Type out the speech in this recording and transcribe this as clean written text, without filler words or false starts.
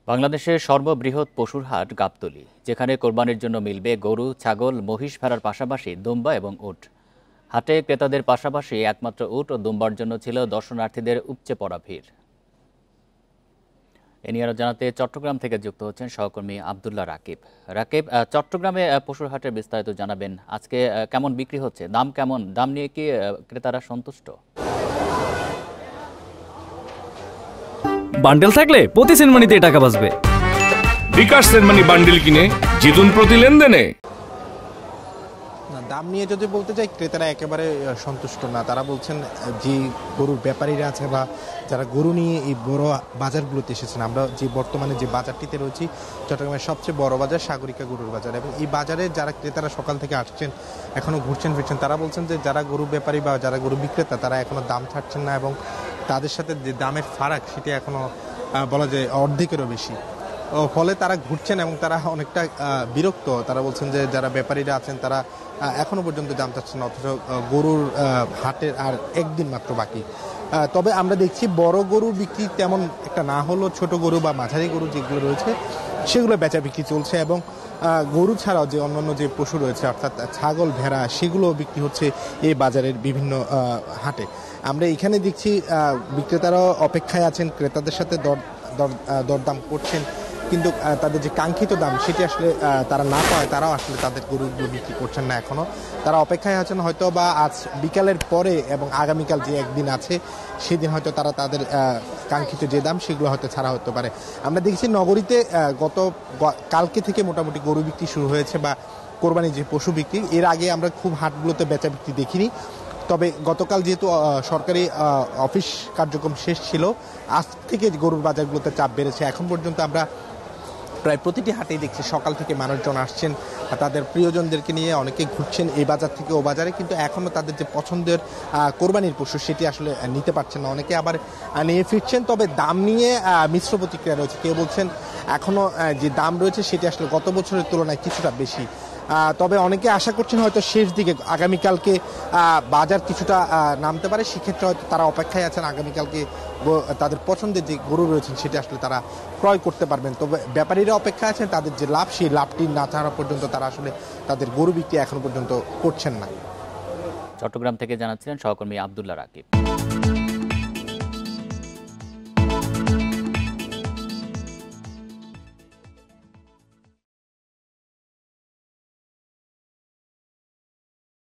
বাংলাদেশের সর্ববৃহৎ পশুর হাট গাবতলী, যেখানে কোরবানির জন্য মিলবে গরু, ছাগল, মহিষ, ভেড়ার পাশাপাশি দুম্বা এবং উট। হাটে ক্রেতাদের পাশাপাশি একমাত্র উট ও দুম্বার জন্য ছিল দর্শনার্থীদের উপচে পড়া ভিড়। এ নিয়ে আরো জানাতে চট্টগ্রাম থেকে যুক্ত হচ্ছেন সহকর্মী আব্দুল্লাহ রাকিব। রাকিব, চট্টগ্রামে পশুর হাটের বিস্তারিত জানাবেন। আজকে কেমন বিক্রি হচ্ছে, দাম কেমন, দাম নিয়ে কি ক্রেতারা সন্তুষ্ট? বান্ডেল থাকলে প্রতি সেনমানিতে টাকা বাঁচবে। বিকাশ সেনমানি বান্ডেল কিনে জিতুন প্রতি লেনদেনে। দাম নিয়ে যদি বলতে চাই, ক্রেতারা একেবারে সন্তুষ্ট না। তারা বলছেন যে গরুর ব্যাপারীরা আছে বা যারা গরু নিয়ে এই বড় বাজারগুলোতে এসেছেন, আমরা যে বর্তমানে যে বাজারটিতে রয়েছি চট্টগ্রামের সবচেয়ে বড় বাজার সাগরিকা গরুর বাজার, এবং এই বাজারে যারা ক্রেতারা সকাল থেকে আসছেন, এখনও ঘুরছেন ফিরছেন, তারা বলছেন যে যারা গরু ব্যাপারী বা যারা গরু বিক্রেতা তারা এখনও দাম ছাড়ছেন না, এবং তাদের সাথে যে দামের ফারাক সেটি এখনও বলা যায় অর্ধেকেরও বেশি। ফলে তারা ঘুরছেন এবং তারা অনেকটা বিরক্ত। তারা বলছেন যে যারা ব্যাপারীরা আছেন তারা এখনো পর্যন্ত দাম চাচ্ছেন, অথচ গরুর হাটের আর একদিন মাত্র বাকি। তবে আমরা দেখছি বড় গরু বিক্রি তেমন একটা না হলেও ছোট গরু বা মাঝারি গরু যেগুলো রয়েছে সেগুলো বেচা বিক্রি চলছে, এবং গরু ছাড়াও যে অন্যান্য যে পশু রয়েছে অর্থাৎ ছাগল, ভেড়া, সেগুলো বিক্রি হচ্ছে এই বাজারের বিভিন্ন হাটে। আমরা এখানে দেখছি বিক্রেতারাও অপেক্ষায় আছেন, ক্রেতাদের সাথে দরদাম করছেন, কিন্তু তাদের যে কাঙ্ক্ষিত দাম সেটি আসলে তারা না পায়, তারাও আসলে তাদের গরুগুলো বিক্রি করছেন না। এখনও তারা অপেক্ষায় আছেন, হয়তো বা আজ বিকালের পরে এবং আগামীকাল যে একদিন আছে সেদিন হয়তো তারা তাদের কাঙ্ক্ষিত যে দাম সেগুলো হয়তো ছাড়া হতে পারে। আমরা দেখছি নগরীতে কালকে থেকে মোটামুটি গরু বিক্রি শুরু হয়েছে, বা কোরবানি যে পশু বিক্রি, এর আগে আমরা খুব হাটগুলোতে বেচা বিক্রি দেখিনি। তবে গতকাল যেহেতু সরকারি অফিস কার্যক্রম শেষ ছিল, আজ থেকে গরুর বাজারগুলোতে চাপ বেড়েছে। এখন পর্যন্ত আমরা প্রায় প্রতিটি হাটেই দেখছি সকাল থেকে মানুষজন আসছেন তাদের প্রিয়জনদেরকে নিয়ে, অনেকে ঘুরছেন এই বাজার থেকে ও বাজারে, কিন্তু এখনও তাদের যে পছন্দের কোরবানির পশু সেটি আসলে নিতে পারছেন না, অনেকে আবার নিয়ে ফিরছেন। তবে দাম নিয়ে মিশ্র প্রতিক্রিয়া রয়েছে। কেউ বলছেন এখনও যে দাম রয়েছে সেটি আসলে গত বছরের তুলনায় কিছুটা বেশি। তবে অনেকে আশা করছেন হয়তো শেষ দিকে আগামীকালকে বাজার কিছুটা নামতে পারে, সেক্ষেত্রে হয়তো তারা অপেক্ষায় আছেন আগামীকালকে তাদের পছন্দের যে গরু রয়েছেন সেটা আসলে তারা ক্রয় করতে পারবেন। তবে ব্যাপারীরা অপেক্ষা আছেন, তাদের যে লাভ সেই লাভটি না ছাড়া পর্যন্ত তারা আসলে তাদের গরু বিক্রি এখনো পর্যন্ত করছেন না। চট্টগ্রাম থেকে জানাচ্ছিলেন সহকর্মী আব্দুল্লাহ রাকিব।